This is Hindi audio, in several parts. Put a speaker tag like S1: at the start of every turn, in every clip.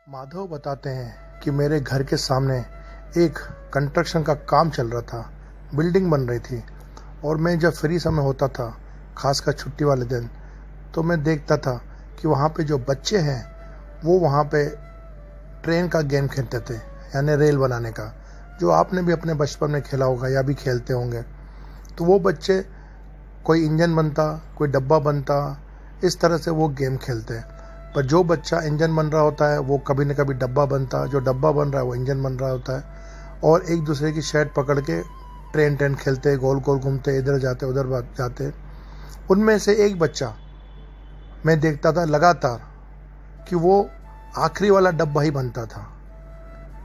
S1: माधव बताते हैं कि मेरे घर के सामने एक कंस्ट्रक्शन का काम चल रहा था। बिल्डिंग बन रही थी और मैं जब फ्री समय होता था, खासकर छुट्टी वाले दिन, तो मैं देखता था कि वहाँ पे जो बच्चे हैं वो वहाँ पे ट्रेन का गेम खेलते थे, यानी रेल बनाने का, जो आपने भी अपने बचपन में खेला होगा या भी खेलते होंगे। तो वो बच्चे कोई इंजन बनता, कोई डब्बा बनता, इस तरह से वो गेम खेलते हैं। पर जो बच्चा इंजन बन रहा होता है वो कभी न कभी डब्बा बनता, जो डब्बा बन रहा है वो इंजन बन रहा होता है, और एक दूसरे की शर्ट पकड़ के ट्रेन खेलते, गोल गोल घूमते, इधर जाते उधर जाते। उनमें से एक बच्चा मैं देखता था लगातार कि वो आखिरी वाला डब्बा ही बनता था।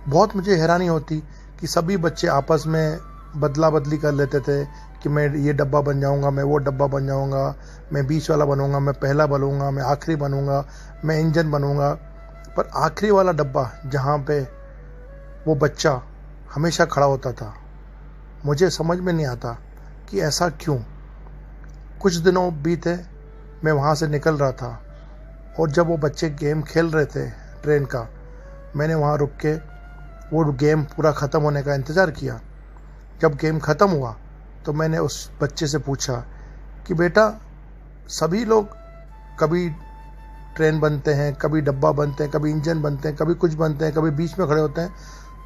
S1: बहुत मुझे हैरानी होती कि सभी बच्चे आपस में बदला बदली कर लेते थे कि मैं ये डब्बा बन जाऊंगा, मैं वो डब्बा बन जाऊंगा, मैं बीच वाला बनूंगा, मैं पहला बनूंगा, मैं आखिरी बनूंगा, मैं इंजन बनूंगा। पर आखिरी वाला डब्बा जहाँ पे वो बच्चा हमेशा खड़ा होता था, मुझे समझ में नहीं आता कि ऐसा क्यों। कुछ दिनों बीते, मैं वहाँ से निकल रहा था और जब वो बच्चे गेम खेल रहे थे ट्रेन का, मैंने वहाँ रुक के वो गेम पूरा ख़त्म होने का इंतज़ार किया। जब गेम ख़त्म हुआ तो मैंने उस बच्चे से पूछा कि बेटा, सभी लोग कभी ट्रेन बनते हैं, कभी डब्बा बनते हैं, कभी इंजन बनते हैं, कभी कुछ बनते हैं, कभी बीच में खड़े होते हैं,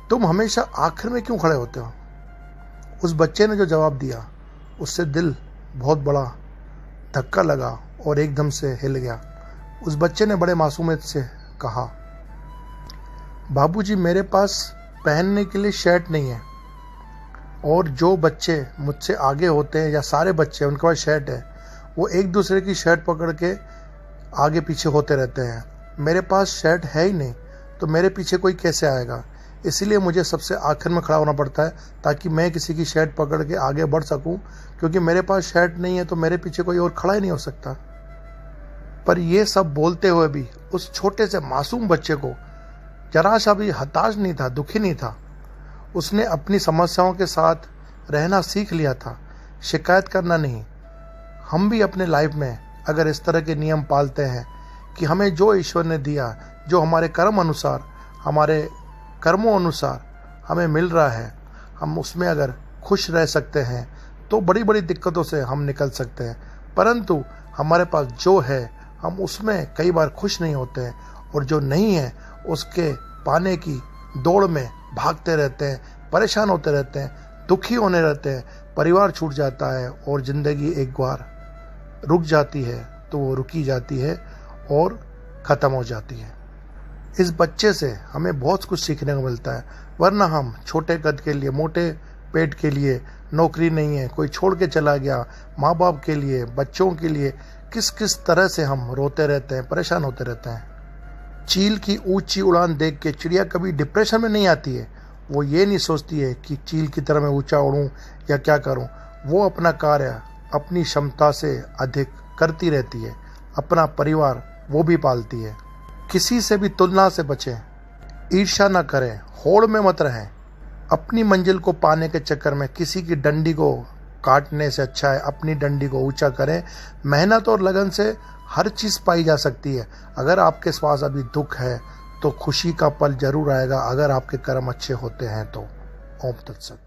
S1: तुम हमेशा आखिर में क्यों खड़े होते हो? उस बच्चे ने जो जवाब दिया, उससे दिल बहुत बड़ा धक्का लगा और एकदम से हिल गया। उस बच्चे ने बड़े मासूमियत से कहा, बाबूजी, मेरे पास पहनने के लिए शर्ट नहीं है, और जो बच्चे मुझसे आगे होते हैं या सारे बच्चे उनके पास शर्ट है, वो एक दूसरे की शर्ट पकड़ के आगे पीछे होते रहते हैं। मेरे पास शर्ट है ही नहीं, तो मेरे पीछे कोई कैसे आएगा? इसीलिए मुझे सबसे आखिर में खड़ा होना पड़ता है ताकि मैं किसी की शर्ट पकड़ के आगे बढ़ सकूं, क्योंकि मेरे पास शर्ट नहीं है तो मेरे पीछे कोई और खड़ा ही नहीं हो सकता। पर ये सब बोलते हुए भी उस छोटे से मासूम बच्चे को जरा सा भी हताश नहीं था, दुखी नहीं था। उसने अपनी समस्याओं के साथ रहना सीख लिया था, शिकायत करना नहीं। हम भी अपने लाइफ में अगर इस तरह के नियम पालते हैं कि हमें जो ईश्वर ने दिया, जो हमारे कर्म अनुसार, हमारे कर्मों अनुसार हमें मिल रहा है, हम उसमें अगर खुश रह सकते हैं तो बड़ी बड़ी दिक्कतों से हम निकल सकते हैं। परंतु हमारे पास जो है हम उसमें कई बार खुश नहीं होते हैं, और जो नहीं है उसके पाने की दौड़ में भागते रहते हैं, परेशान होते रहते हैं, दुखी होने रहते हैं, परिवार छूट जाता है और ज़िंदगी एक बार रुक जाती है तो वो रुकी जाती है और ख़त्म हो जाती है। इस बच्चे से हमें बहुत कुछ सीखने को मिलता है, वरना हम छोटे कद के लिए, मोटे पेट के लिए, नौकरी नहीं है, कोई छोड़ के चला गया, माँ बाप के लिए, बच्चों के लिए किस किस तरह से हम रोते रहते हैं, परेशान होते रहते हैं। चील की ऊंची उड़ान देख के चिड़िया कभी डिप्रेशन में नहीं आती है। वो ये नहीं सोचती है कि चील की तरह मैं ऊंचा उड़ूं या क्या करूं। वो अपना कार्य अपनी क्षमता से अधिक करती रहती है, अपना परिवार वो भी पालती है। किसी से भी तुलना से बचें, ईर्ष्या न करें, होड़ में मत रहें। अपनी मंजिल को पाने के चक्कर में किसी की डंडी को काटने से अच्छा है अपनी डंडी को ऊंचा करें। मेहनत और लगन से हर चीज़ पाई जा सकती है। अगर आपके पास अभी दुख है तो खुशी का पल जरूर आएगा, अगर आपके कर्म अच्छे होते हैं तो। ओम तत्सत।